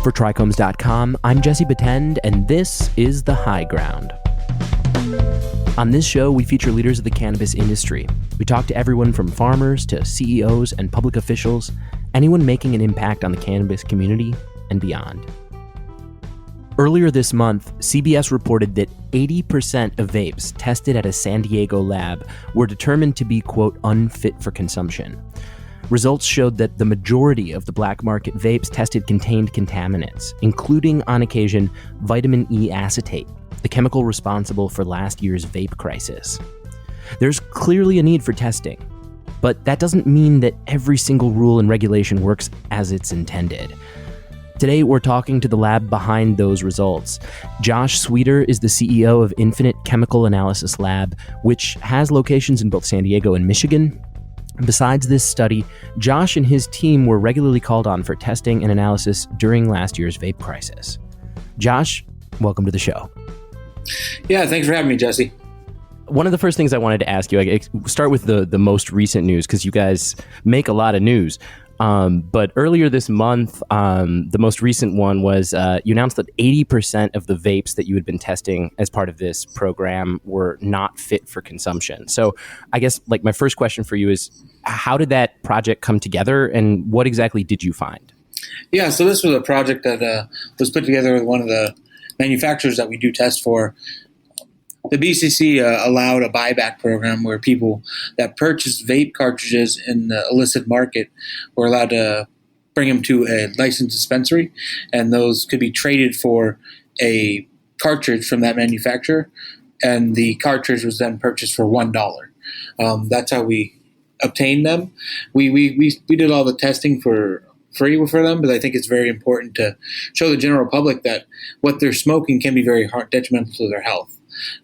For TRICHOMES.com, I'm Jesse Betend, and this is The High Ground. On this show, we feature leaders of the cannabis industry. We talk to everyone from farmers to CEOs and public officials, anyone making an impact on the cannabis community and beyond. Earlier this month, CBS reported that 80% of vapes tested at a San Diego lab were determined to be, quote, unfit for consumption. Results showed that the majority of the black market vapes tested contained contaminants, including, on occasion, vitamin E acetate, the chemical responsible for last year's vape crisis. There's clearly a need for testing, but that doesn't mean that every single rule and regulation works as it's intended. Today, we're talking to the lab behind those results. Josh Swider is the CEO of Infinite Chemical Analysis Lab, which has locations in both San Diego and Michigan. Besides this study, Josh and his team were regularly called on for testing and analysis during last year's vape crisis. Josh, welcome to the show. Yeah, thanks for having me, Jesse. One of the first things I wanted to ask you, I start with the most recent news, because you guys make a lot of news. But earlier this month, the most recent one was you announced that 80% of the vapes that you had been testing as part of this program were not fit for consumption. So I guess my first question for you is, how did that project come together, and what exactly did you find? Yeah, so this was a project that was put together with one of the manufacturers that we do test for. The BCC allowed a buyback program where people that purchased vape cartridges in the illicit market were allowed to bring them to a licensed dispensary, and those could be traded for a cartridge from that manufacturer, and the cartridge was then purchased for $1. That's how we obtained them. We did all the testing for free for them, but I think it's very important to show the general public that what they're smoking can be very detrimental to their health.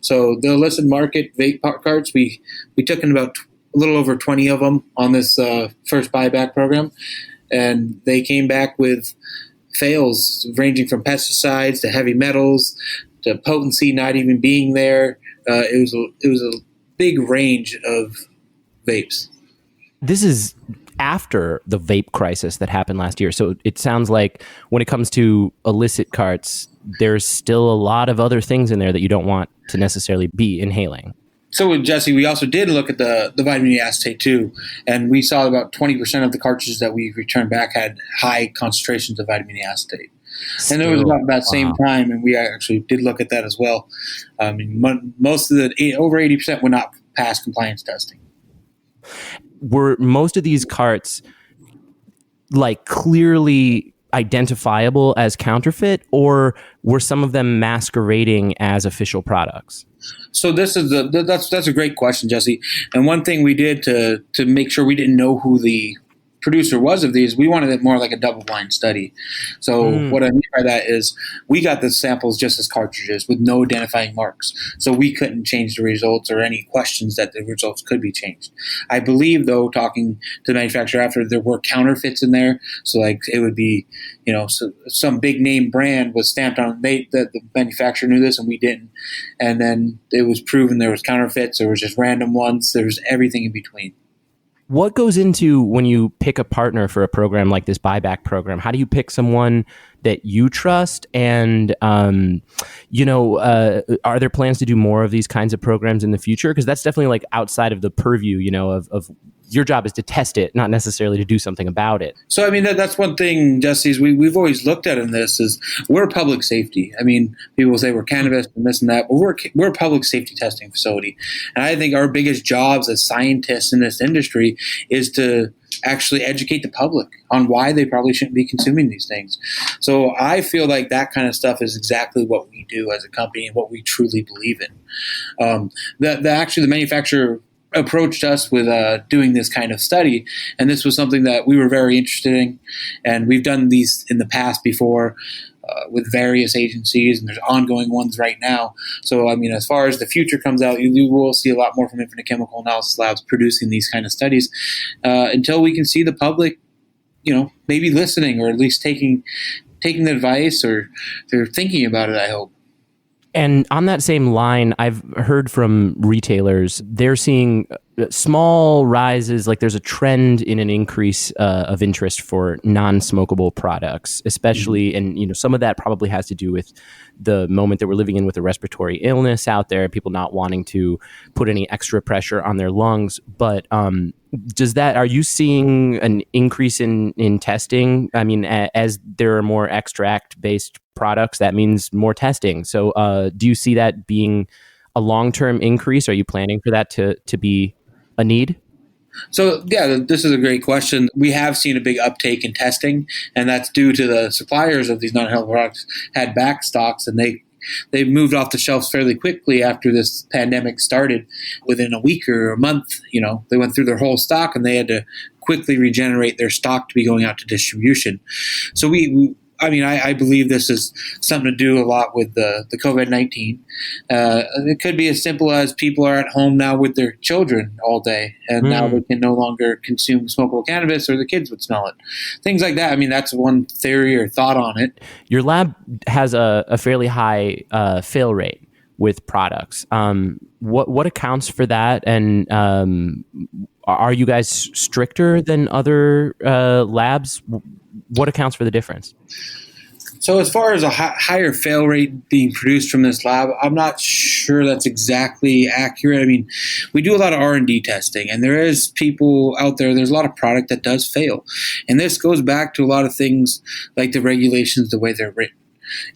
So the illicit market vape carts, we took in about a little over 20 of them on this first buyback program, and they came back with fails ranging from pesticides to heavy metals to potency not even being there. It was a big range of vapes. This is after the vape crisis that happened last year. So it sounds like when it comes to illicit carts, there's still a lot of other things in there that you don't want to necessarily be inhaling. So with Jesse, we also did look at the vitamin E acetate too, and we saw about 20% of the cartridges that we returned back had high concentrations of vitamin E acetate. And it was about that same time, and we actually did look at that as well. Most of over 80% would not pass compliance testing. Were most of these carts clearly identifiable as counterfeit, or were some of them masquerading as official products? So this is that's a great question, Jesse. And one thing we did to make sure we didn't know who the producer was of these, we wanted it more like a double-blind study. So what I mean by that is we got the samples just as cartridges with no identifying marks. So we couldn't change the results or any questions that the results could be changed. I believe, though, talking to the manufacturer after, there were counterfeits in there. So it would be, so some big name brand was stamped on that the manufacturer knew this and we didn't. And then it was proven there was counterfeits, there was just random ones, there was everything in between. What goes into when you pick a partner for a program like this buyback program? How do you pick someone that you trust? And, are there plans to do more of these kinds of programs in the future? Because that's definitely outside of the purview, of your job is to test it, not necessarily to do something about it. So, that's one thing, Jesse, is we've always looked at in this is we're public safety. People say we're cannabis and this and that, but we're a public safety testing facility. And I think our biggest jobs as scientists in this industry is to actually educate the public on why they probably shouldn't be consuming these things. So I feel like that kind of stuff is exactly what we do as a company and what we truly believe in. The manufacturer approached us with doing this kind of study, and this was something that we were very interested in, and we've done these in the past before with various agencies, and there's ongoing ones right now. So as far as the future comes out, you will see a lot more from Infinite Chemical Analysis Labs producing these kind of studies until we can see the public maybe listening, or at least taking the advice, or they're thinking about it, I hope. And on that same line, I've heard from retailers, they're seeing small rises, like there's a trend in an increase of interest for non-smokable products, especially, and some of that probably has to do with the moment that we're living in with the respiratory illness out there, people not wanting to put any extra pressure on their lungs. But are you seeing an increase in testing? I mean, as there are more extract-based products, that means more testing. So do you see that being a long-term increase? Are you planning for that to be a need? So, yeah, this is a great question. We have seen a big uptake in testing, and that's due to the suppliers of these non-health products had back stocks, and they moved off the shelves fairly quickly after this pandemic started. Within a week or a month, they went through their whole stock, and they had to quickly regenerate their stock to be going out to distribution. So I believe this is something to do a lot with the COVID-19. It could be as simple as people are at home now with their children all day, and now they can no longer consume smokable cannabis, or the kids would smell it. Things like that. I mean, that's one theory or thought on it. Your lab has a fairly high fail rate with products. What accounts for that? And are you guys stricter than other labs? What accounts for the difference? So as far as a higher fail rate being produced from this lab, I'm not sure that's exactly accurate. I mean, we do a lot of R&D testing, and there is people out there, there's a lot of product that does fail. And this goes back to a lot of things like the regulations, the way they're written.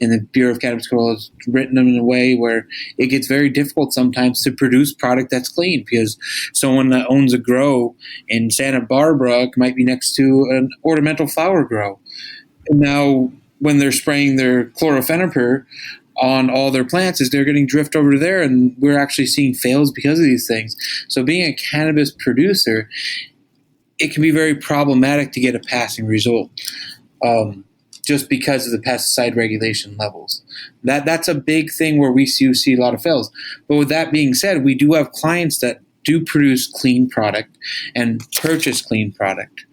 And the Bureau of Cannabis Control has written them in a way where it gets very difficult sometimes to produce product that's clean, because someone that owns a grow in Santa Barbara might be next to an ornamental flower grow. And now when they're spraying their chlorofenapyr on all their plants, they're getting drift over there, and we're actually seeing fails because of these things. So being a cannabis producer, it can be very problematic to get a passing result. Just because of the pesticide regulation levels. That's a big thing where we see a lot of fails. But with that being said, we do have clients that do produce clean product and purchase clean product.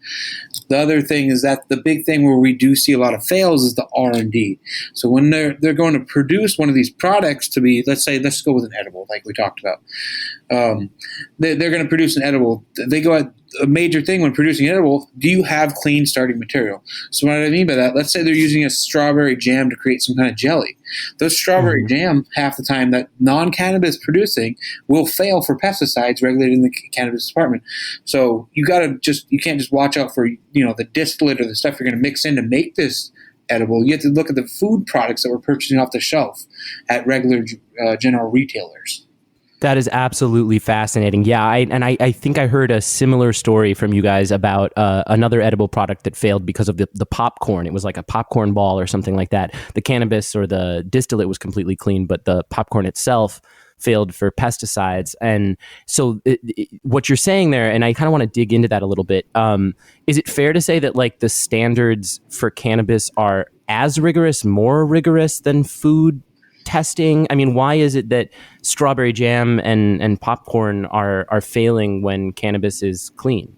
The other thing is that the big thing where we do see a lot of fails is the R&D. So when they're going to produce one of these products to be, let's go with an edible, like we talked about. They're going to produce an edible. They go at a major thing when producing an edible. Do you have clean starting material? So what I mean by that, let's say they're using a strawberry jam to create some kind of jelly. Those strawberry jam, half the time that non-cannabis producing, will fail for pesticides regulated in the cannabis department. So you can't just watch out for the distillate or the stuff you're going to mix in to make this edible. You have to look at the food products that we're purchasing off the shelf at regular general retailers. That is absolutely fascinating. Yeah, I think I heard a similar story from you guys about another edible product that failed because of the popcorn. It was like a popcorn ball or something like that. The cannabis or the distillate was completely clean, but the popcorn itself failed for pesticides. And so what you're saying there, and I kind of want to dig into that a little bit, is it fair to say that like the standards for cannabis are as rigorous, more rigorous than food testing? I mean, why is it that strawberry jam and popcorn are failing when cannabis is clean?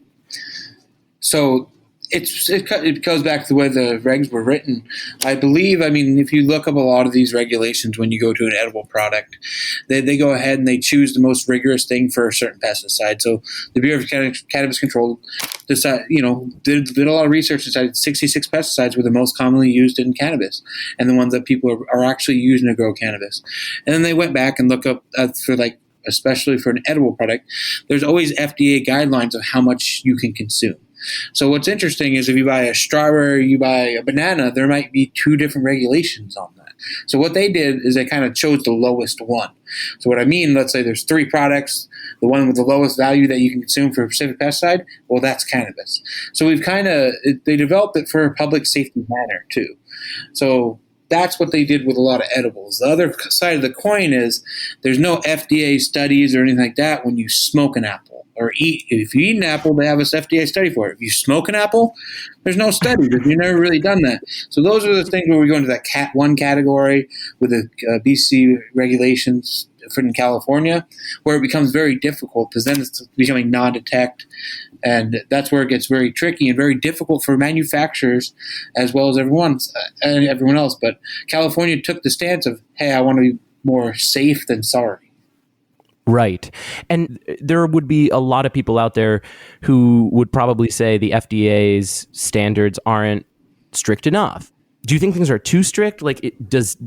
So it goes back to the way the regs were written. I believe, if you look up a lot of these regulations when you go to an edible product, they go ahead and they choose the most rigorous thing for a certain pesticide. So the Bureau of Cannabis Control did a lot of research and decided 66 pesticides were the most commonly used in cannabis and the ones that people are actually using to grow cannabis. And then they went back and looked up especially for an edible product, there's always FDA guidelines of how much you can consume. So what's interesting is if you buy a strawberry, you buy a banana, there might be two different regulations on that. So what they did is they kind of chose the lowest one. So what I mean, let's say there's three products, the one with the lowest value that you can consume for a specific pesticide, well, that's cannabis. So they developed it for a public safety manner too. So that's what they did with a lot of edibles. The other side of the coin is there's no FDA studies or anything like that when you smoke an apple or eat. If you eat an apple, they have an FDA study for it. If you smoke an apple, there's no study because you've never really done that. So those are the things where we go into that Cat 1 category with the BC regulations in California, where it becomes very difficult because then it's becoming non-detect. And that's where it gets very tricky and very difficult for manufacturers as well as everyone else. But California took the stance of, hey, I want to more safe than sorry. Right. And there would be a lot of people out there who would probably say the FDA's standards aren't strict enough. Do you think things are too strict? Like, does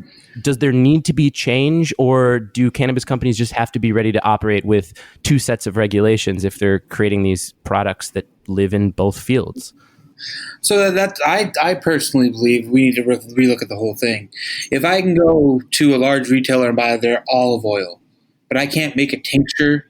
there need to be change, or do cannabis companies just have to be ready to operate with two sets of regulations if they're creating these products that live in both fields? So I personally believe we need to relook at the whole thing. If I can go to a large retailer and buy their olive oil, but I can't make a tincture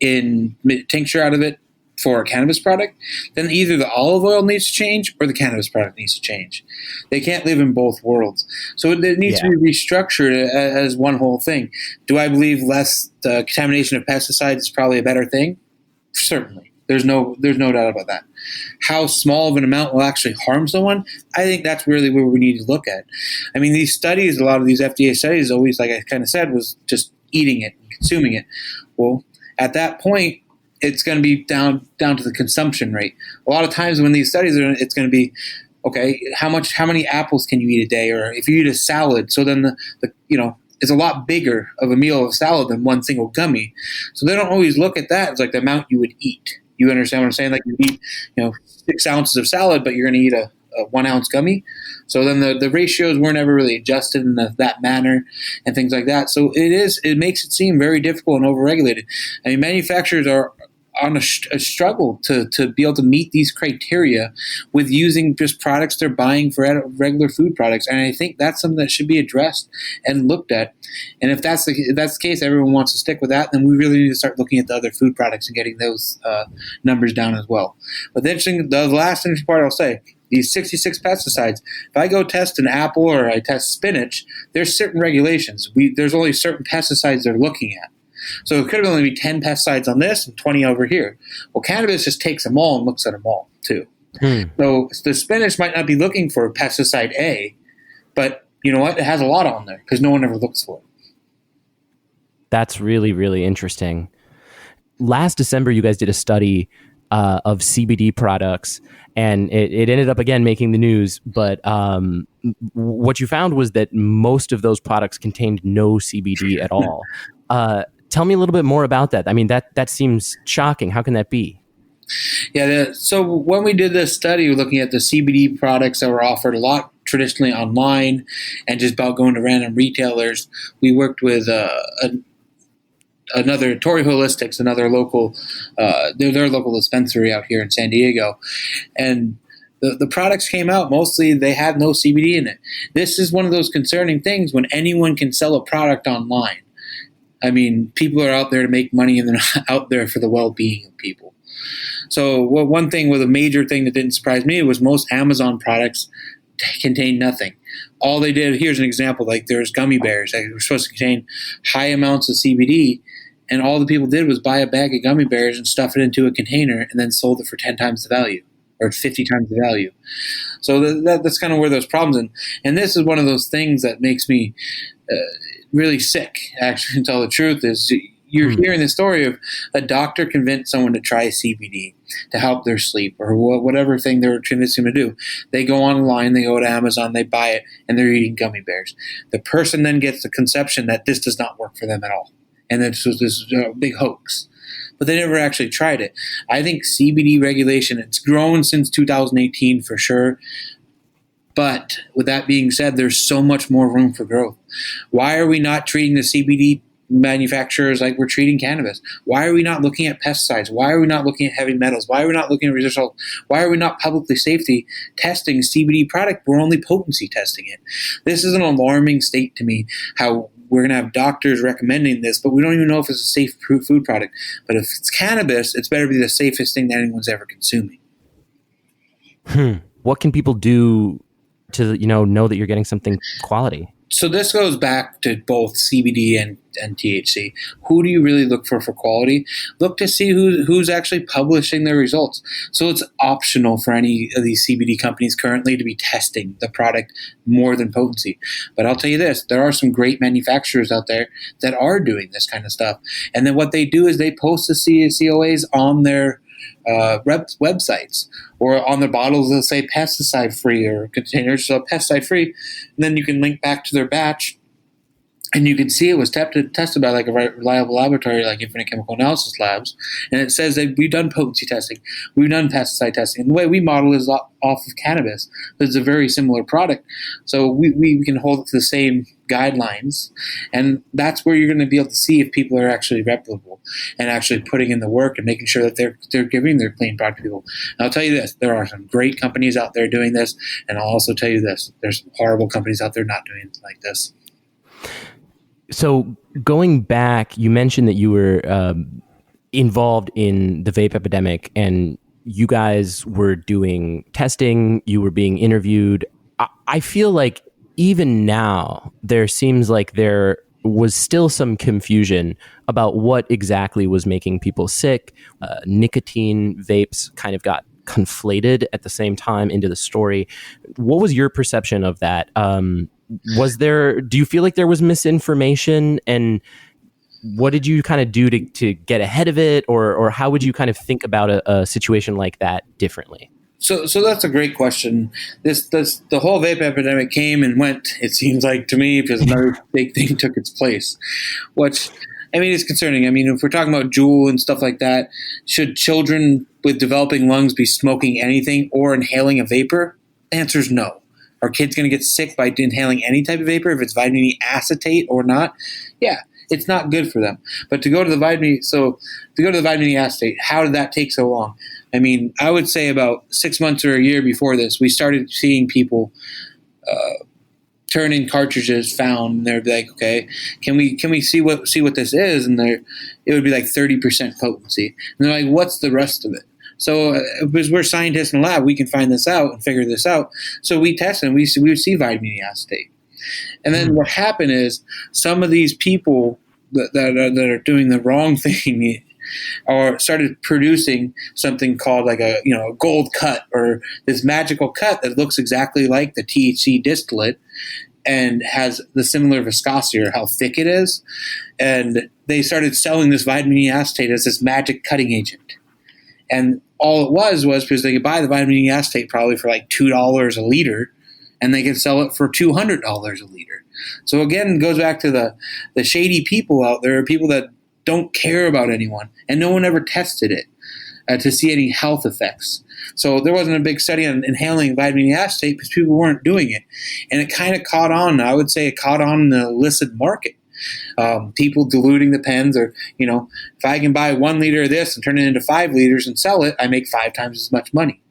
out of it for a cannabis product, then either the olive oil needs to change or the cannabis product needs to change. They can't live in both worlds. So it needs to be restructured as one whole thing. Do I believe less contamination of pesticides is probably a better thing? Certainly. There's no doubt about that. How small of an amount will actually harm someone, I think that's really where we need to look at. I mean, these studies, a lot of these FDA studies always, like I kind of said, was just eating it, consuming it. Well, at that point, it's going to be down to the consumption rate. A lot of times when these studies are, it's going to be, okay, how many apples can you eat a day? Or if you eat a salad, so then it's a lot bigger of a meal of salad than one single gummy. So they don't always look at that as like the amount you would eat. You understand what I'm saying? Like you eat, 6 ounces of salad, but you're going to eat a 1 ounce gummy. So then the ratios weren't ever really adjusted in that manner and things like that. So it makes it seem very difficult and overregulated. I mean, manufacturers are on a struggle to be able to meet these criteria with using just products they're buying for regular food products. And I think that's something that should be addressed and looked at. And if that's the case, everyone wants to stick with that, then we really need to start looking at the other food products and getting those numbers down as well. But the last interesting part I'll say, these 66 pesticides, if I go test an apple or I test spinach, there's certain regulations. There's only certain pesticides they're looking at. So it could only be 10 pesticides on this and 20 over here. Well, cannabis just takes them all and looks at them all, too. So the spinach might not be looking for pesticide A, but you know what? It has a lot on there because no one ever looks for it. That's really, really interesting. Last December, you guys did a study of CBD products, and it ended up, again, making the news. But what you found was that most of those products contained no CBD at all. Tell me a little bit more about that. I mean, that seems shocking. How can that be? Yeah, so when we did this study, we're looking at the CBD products that were offered a lot traditionally online and just about going to random retailers. We worked with another Tory Holistics, another local, their local dispensary out here in San Diego, and the products came out, mostly they had no CBD in it. This is one of those concerning things when anyone can sell a product online. I mean, people are out there to make money, and they're not out there for the well-being of people. So one thing with a major thing that didn't surprise me was most Amazon products contain nothing. All they did, here's an example, like there's gummy bears that were supposed to contain high amounts of CBD, and all the people did was buy a bag of gummy bears and stuff it into a container and then sold it for 10 times the value or 50 times the value. So that's kind of where those problems and this is one of those things that makes me really sick, actually, to tell the truth, is you're hearing the story of a doctor convinced someone to try CBD to help their sleep or whatever thing they're convincing them to do. They go online, they go to Amazon, they buy it, and they're eating gummy bears. The person then gets the conception that this does not work for them at all, and this was this big hoax. But they never actually tried it. I think CBD regulation, it's grown since 2018 for sure. But with that being said, there's so much more room for growth. Why are we not treating the CBD manufacturers like we're treating cannabis? Why are we not looking at pesticides? Why are we not looking at heavy metals? Why are we not looking at residual? Why are we not publicly safety testing CBD product? We're only potency testing it. This is an alarming state to me, how we're going to have doctors recommending this, but we don't even know if it's a safe food product. But if it's cannabis, it's better be the safest thing that anyone's ever consuming. What can people do to know that you're getting something quality? So this goes back to both CBD and THC. Who do you really look for quality? Look to see who's actually publishing their results. So it's optional for any of these CBD companies currently to be testing the product more than potency. But I'll tell you this, there are some great manufacturers out there that are doing this kind of stuff. And then what they do is they post the COAs on their websites, or on their bottles they'll say pesticide free, or containers so pesticide free, and then you can link back to their batch And you can see it was tested by like a reliable laboratory like Infinite Chemical Analysis Labs. And it says that we've done potency testing. We've done pesticide testing. And the way we model is off of cannabis. It's a very similar product. So we can hold it to the same guidelines. And that's where you're going to be able to see if people are actually replicable and actually putting in the work and making sure that they're giving their clean product to people. And I'll tell you this, there are some great companies out there doing this. And I'll also tell you this, there's horrible companies out there not doing it like this. So going back, you mentioned that you were involved in the vape epidemic and you guys were doing testing, you were being interviewed. I feel like even now there seems like there was still some confusion about what exactly was making people sick. Nicotine vapes kind of got conflated at the same time into the story. What was your perception of that? Do you feel like there was misinformation, and what did you kind of do to get ahead of it, or how would you kind of think about a situation like that differently? So that's a great question. The whole vape epidemic came and went, it seems like to me, because another big thing took its place, which, I mean, it's concerning. I mean, if we're talking about Juul and stuff like that, should children with developing lungs be smoking anything or inhaling a vapor? The answer is no. Are kids going to get sick by inhaling any type of vapor, if it's vitamin E acetate or not? Yeah, it's not good for them. But to go to the vitamin E acetate, how did that take so long? I mean, I would say about 6 months or a year before this, we started seeing people turn in cartridges found, and they'd be like, okay, can we see what this is? And it would be like 30% potency. And they're like, what's the rest of it? So because we're scientists in the lab, we can find this out and figure this out. So we test and we would see vitamin E acetate. And then what happened is some of these people that are doing the wrong thing or started producing something called like a gold cut, or this magical cut that looks exactly like the THC distillate and has the similar viscosity or how thick it is. And they started selling this vitamin E acetate as this magic cutting agent. And all it was because they could buy the vitamin E acetate probably for like $2 a liter, and they could sell it for $200 a liter. So again, it goes back to the shady people out there, people that don't care about anyone, and no one ever tested it to see any health effects. So there wasn't a big study on inhaling vitamin E acetate because people weren't doing it. And it kind of caught on. I would say it caught on in the illicit market. People diluting the pens, or, if I can buy 1 liter of this and turn it into 5 liters and sell it, I make 5 times as much money.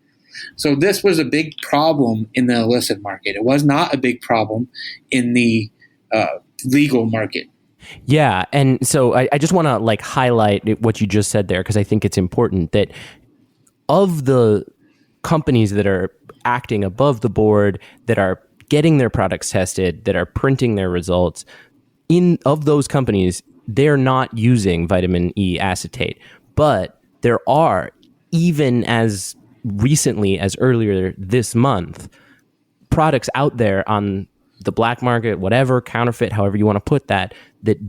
So this was a big problem in the illicit market. It was not a big problem in the legal market. Yeah. And so I just want to highlight what you just said there, because I think it's important that of the companies that are acting above the board, that are getting their products tested, that are printing their results, of those companies, they're not using vitamin E acetate. But there are, even as recently as earlier this month, products out there on the black market, whatever, counterfeit, however you want to put that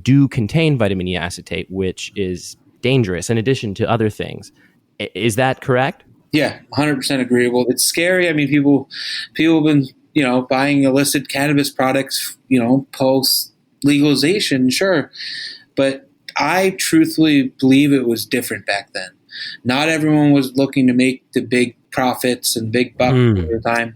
do contain vitamin E acetate, which is dangerous in addition to other things. Is that correct? Yeah, 100% agreeable. It's scary. I mean, people have been, buying illicit cannabis products, post legalization, sure. But I truthfully believe it was different back then. Not everyone was looking to make the big profits and big bucks all the time.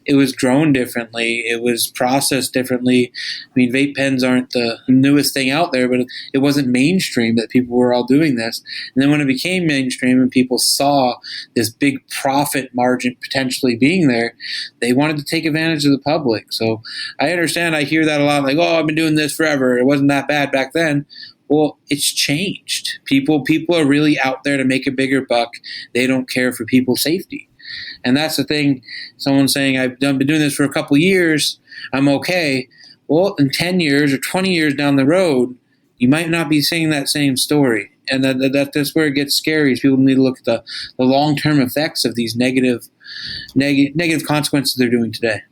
It was grown differently. It was processed differently. I mean, vape pens aren't the newest thing out there, but it wasn't mainstream that people were all doing this. And then when it became mainstream and people saw this big profit margin potentially being there, they wanted to take advantage of the public. So I understand. I hear that a lot, like, oh, I've been doing this forever. It wasn't that bad back then. Well, it's changed. People are really out there to make a bigger buck. They don't care for people's safety. And that's the thing. Someone's saying, I've been doing this for a couple of years, I'm okay. Well, in 10 years or 20 years down the road, you might not be saying that same story. And that's where it gets scary, is people need to look at the long-term effects of these negative consequences they're doing today.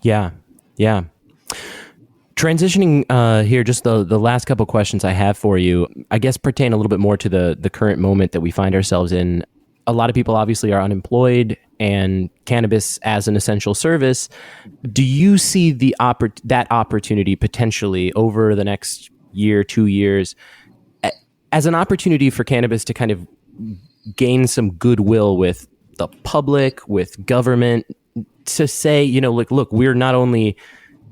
Yeah. Transitioning here, just the last couple of questions I have for you, I guess pertain a little bit more to the current moment that we find ourselves in. A lot of people obviously are unemployed. and cannabis as an essential service. Do you see that opportunity potentially over the next year, 2 years, as an opportunity for cannabis to kind of gain some goodwill with the public, with government, to say, look, we're not only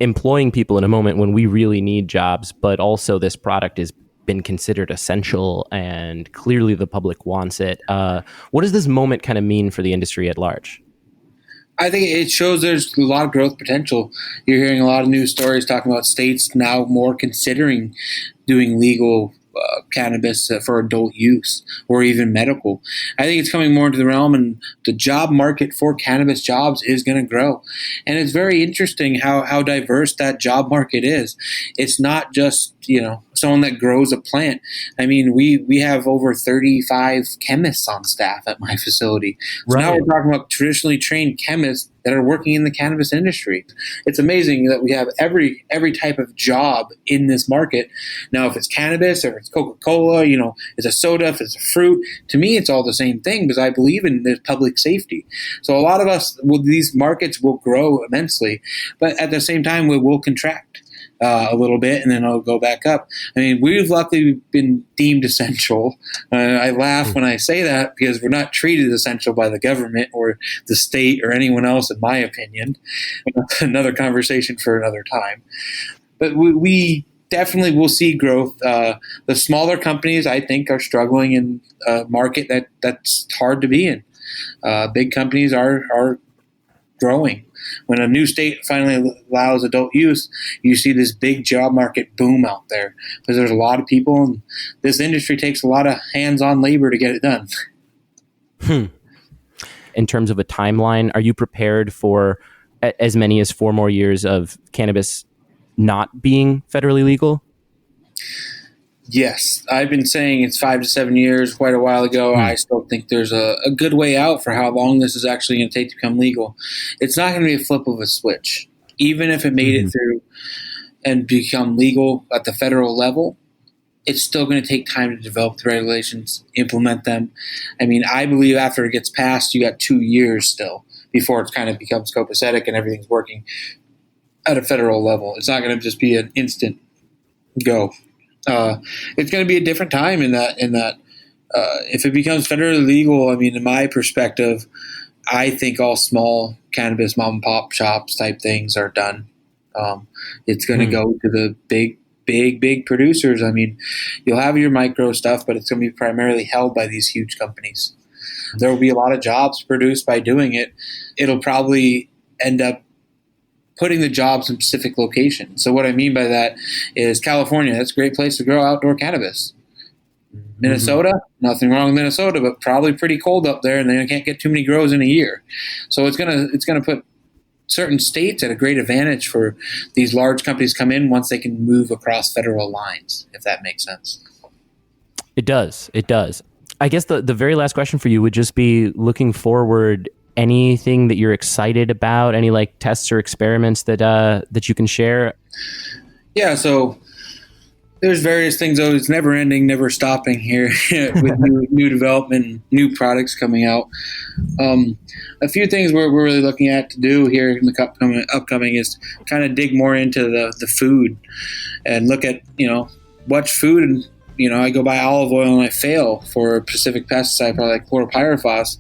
employing people in a moment when we really need jobs, but also this product has been considered essential and clearly the public wants it. What does this moment kind of mean for the industry at large? I think it shows there's a lot of growth potential. You're hearing a lot of news stories talking about states now more considering doing legal cannabis for adult use or even medical. I think it's coming more into the realm, and the job market for cannabis jobs is going to grow. And it's very interesting how diverse that job market is. It's not just, someone that grows a plant. I mean, we have over 35 chemists on staff at my facility. So now we're talking about traditionally trained chemists that are working in the cannabis industry. It's amazing that we have every type of job in this market. Now, if it's cannabis, or if it's Coca-Cola, it's a soda, if it's a fruit, to me, it's all the same thing because I believe in the public safety. So a lot of us, these markets will grow immensely, but at the same time, we will contract a little bit, and then it'll go back up. I mean, we've luckily been deemed essential. I laugh when I say that because we're not treated essential by the government or the state or anyone else, in my opinion. Another conversation for another time. But we definitely will see growth. The smaller companies, I think, are struggling in a market that's hard to be in. Big companies are growing. When a new state finally allows adult use, you see this big job market boom out there because there's a lot of people, and this industry takes a lot of hands-on labor to get it done. In terms of a timeline, are you prepared for as many as 4 more years of cannabis not being federally legal? Yes, I've been saying it's 5 to 7 years quite a while ago. I still think there's a good way out for how long this is actually going to take to become legal. It's not going to be a flip of a switch. Even if it made it through and become legal at the federal level, it's still going to take time to develop the regulations, implement them. I mean, I believe after it gets passed, you got 2 years still before it kind of becomes copacetic and everything's working at a federal level. It's not going to just be an instant go. It's going to be a different time in that if it becomes federally legal, I mean, in my perspective, I think all small cannabis mom and pop shops type things are done. It's going to go to the big producers. I mean, you'll have your micro stuff, but it's going to be primarily held by these huge companies. There will be a lot of jobs produced by doing it. It'll probably end up putting the jobs in specific locations. So what I mean by that is California, that's a great place to grow outdoor cannabis. Minnesota, nothing wrong with Minnesota, but probably pretty cold up there, and they can't get too many grows in a year. So it's gonna put certain states at a great advantage for these large companies come in once they can move across federal lines, if that makes sense. It does. I guess the very last question for you would just be, looking forward, anything that you're excited about, any like tests or experiments that you can share? Yeah, so there's various things. Though it's never ending, never stopping here with new development, new products coming out. A few things we're really looking at to do here in the upcoming is kind of dig more into the food and look at what's food. And I go buy olive oil and I fail for a specific pesticide, probably like chlorpyrifos,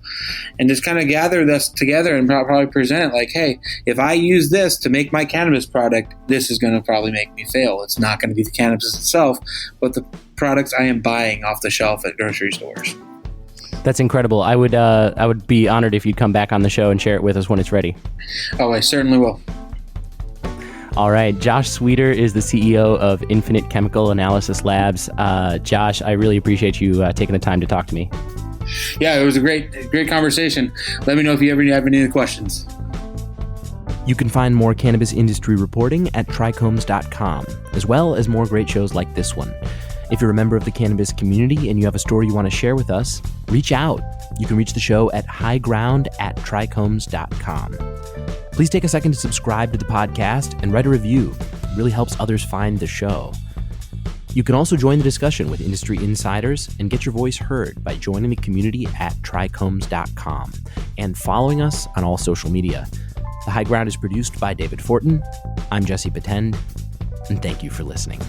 and just kind of gather this together and probably present it like, hey, if I use this to make my cannabis product, this is going to probably make me fail. It's not going to be the cannabis itself, but the products I am buying off the shelf at grocery stores. That's incredible. I would be honored if you'd come back on the show and share it with us when it's ready. Oh, I certainly will. All right. Josh Swider is the CEO of Infinite Chemical Analysis Labs. Josh, I really appreciate you taking the time to talk to me. Yeah, it was a great conversation. Let me know if you ever have any other questions. You can find more cannabis industry reporting at TRICHOMES.com, as well as more great shows like this one. If you're a member of the cannabis community and you have a story you want to share with us, reach out. You can reach the show at highground@trichomes.com. Please take a second to subscribe to the podcast and write a review. It really helps others find the show. You can also join the discussion with industry insiders and get your voice heard by joining the community at TRICHOMES.com and following us on all social media. The High Ground is produced by David Fortin. I'm Jesse Betend, and thank you for listening.